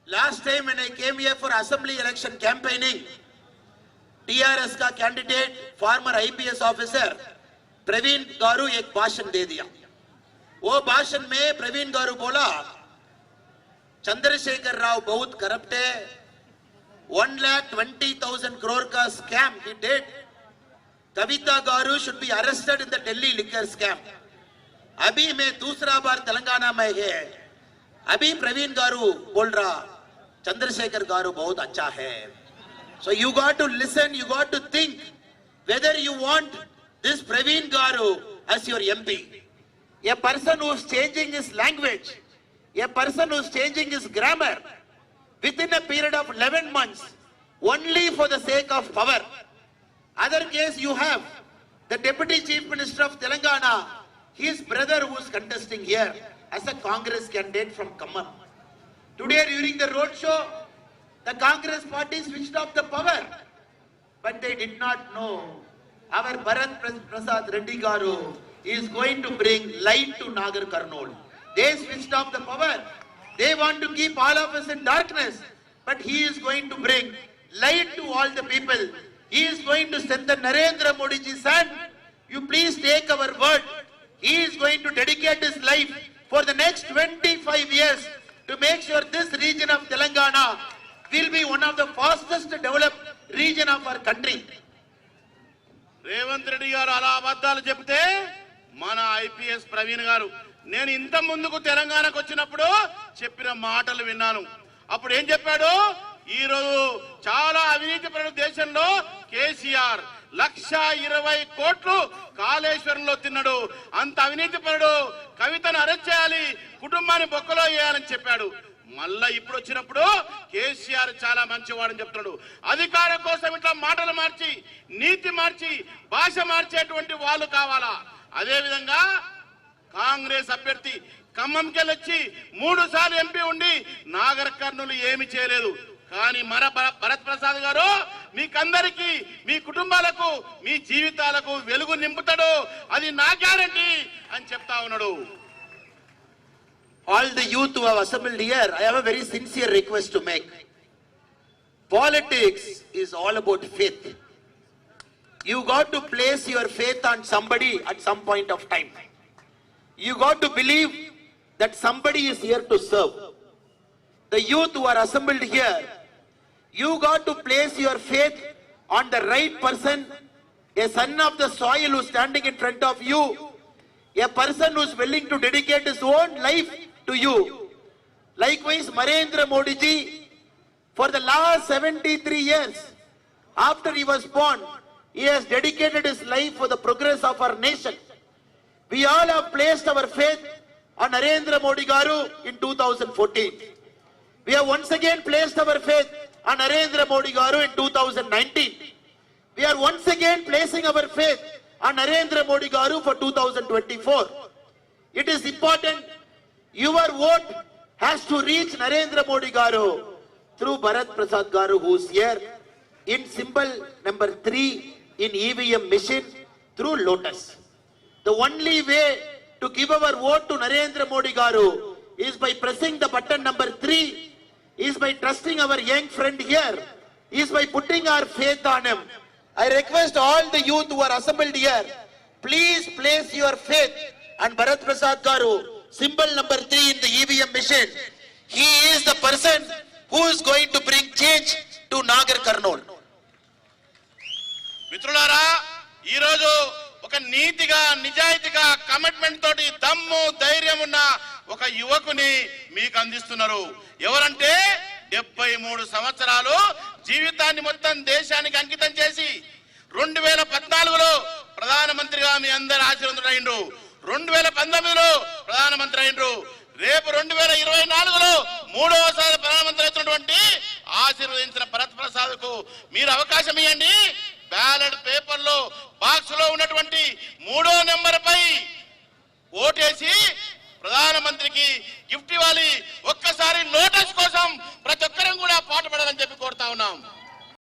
Last time when I came here for assembly election campaigning, TRS का candidate former IPS officer Praveen garu एक भाषण दे दिया। वो भाषण में प्रवीण गारू बोला चंद्रशेखर राव बहुत करप्ट है, 1,20,000 crore का scam he did. Kavita garu should be arrested in the Delhi liquor scam. अभी मैं दूसरा बार तेलंगाना में है, अभी प्रवीण गारू बोल रहा चंद्रशेखर गारू बहुत अच्छा है. So you got to listen, you got to think whether you want this Praveen Garu as your MP. A person who is changing his language, a person who is changing his grammar within a period of 11 months only for the sake of power. Other case you have the Deputy Chief Minister of Telangana, his brother who is contesting here as a Congress candidate from Khammam. Today during the road show, the Congress party switched off the power, but they did not know our Bharat Prasad Reddy Garu is going to bring light to Nagar Karnool. They switched off the power. They want to keep all of us in darkness, but he is going to bring light to all the people. He is going to strengthen Narendra Modi ji's hand. You please take our word. He is going to dedicate his life for the next 25 years to make sure this region of Telangana will be one of the fastest developed region of our country. Revanth Reddy గారు అలా అబద్ధాలు చెప్తే మన IPS Praveen గారు నేను ఇంత ముందుకు తెలంగాణకు వచ్చినప్పుడు చెప్పిన మాటలు విన్నాను. అప్పుడు ఏం చెప్పాడు? ఈ రోజు చాలా అవినీతి పరుడు దేశంలో కేసీఆర్ 1,20 కోట్లు కాళేశ్వరంలో తిన్నాడు. అంత అవినీతి పరుడు కవితను అరెస్ట్ చేయాలి, కుటుంబాన్ని బొక్కలో వేయాలని చెప్పాడు. మళ్ళా ఇప్పుడు వచ్చినప్పుడు కేసీఆర్ చాలా మంచివాడని చెప్తున్నాడు. అధికారం కోసం ఇట్లా మాటలు మార్చి నీతి మార్చి భాష మార్చేటువంటి వాళ్ళు కావాలా? అదే విధంగా కాంగ్రెస్ అభ్యర్థి ఖమ్మంకెళ్ళొచ్చి 3 సార్లు ఎంపీ ఉండి నాగర్ కర్నూలు ఏమి చేయలేదు. కానీ మన భరత్ ప్రసాద్ గారు మీకందరికీ మీ కుటుంబాలకు మీ జీవితాలకు వెలుగు నింపుతాడు, అది నా గ్యారంటీ అని చెప్తా ఉన్నాడు. All the youth who have assembled here, I have a very sincere request to make. Politics is all about faith. You got to place your faith on somebody at some point of time. You got to believe that somebody is here to serve. The youth who are assembled here, you got to place your faith on the right person, a son of the soil who is standing in front of you, a person who is willing to dedicate his own life to you. Likewise, Narendra Modi ji, for the last 73 years after he was born, he has dedicated his life for the progress of our nation. We all have placed our faith on Narendra Modi Garu in 2014. We have once again placed our faith on Narendra Modi Garu in 2019. We are once again placing our faith on Narendra Modi Garu for 2024. It is important your vote has to reach Narendra Modi Garu through Bharat Prasad Garu, who is here in symbol number 3 in EVM machine through Lotus. The only way to give our vote to Narendra Modi Garu is by pressing the button number 3, is by trusting our young friend here, is by putting our faith on him. I request all the youth who are assembled here, please place your faith on Bharat Prasad Garu, symbol number 3 in the EVM machine. He is the person who is going to bring change to Nagar Karnool. మిత్రులారా, ఈ రోజు ఒక నీతిగా నిజాయితీగా commitment తోటి దమ్ము ధైర్యం ఉన్న ఒక యువకుని మీకు అందిస్తున్నారు. ఎవరంటే 73 సంవత్సరాలు జీవితాన్ని మొత్తం దేశానికి అంకితం చేసి 2014లో ప్రధానమంత్రిగా మీ అందరి ఆశీర్వదించు, 2019లో ప్రధానమంత్రి అయినరు, రేపు 2024లో 3వసారి ప్రధానమంత్రి అవుతున్నటువంటి ఆశీర్వదించిన భరత్ ప్రసాద్ కు మీరు అవకాశం ఇవ్వండి. బ్యాలెట్ పేపర్ లో బాక్స్ లో ఉన్నటువంటి 3వ నెంబర్ పై ఓటేసి ప్రధానమంత్రికి గిఫ్ట్ ఇవ్వాలి. ఒక్కసారి లోటస్ కోసం ప్రతి ఒక్కరం కూడా పాటుపడాలని చెప్పి కోరుతా ఉన్నాం.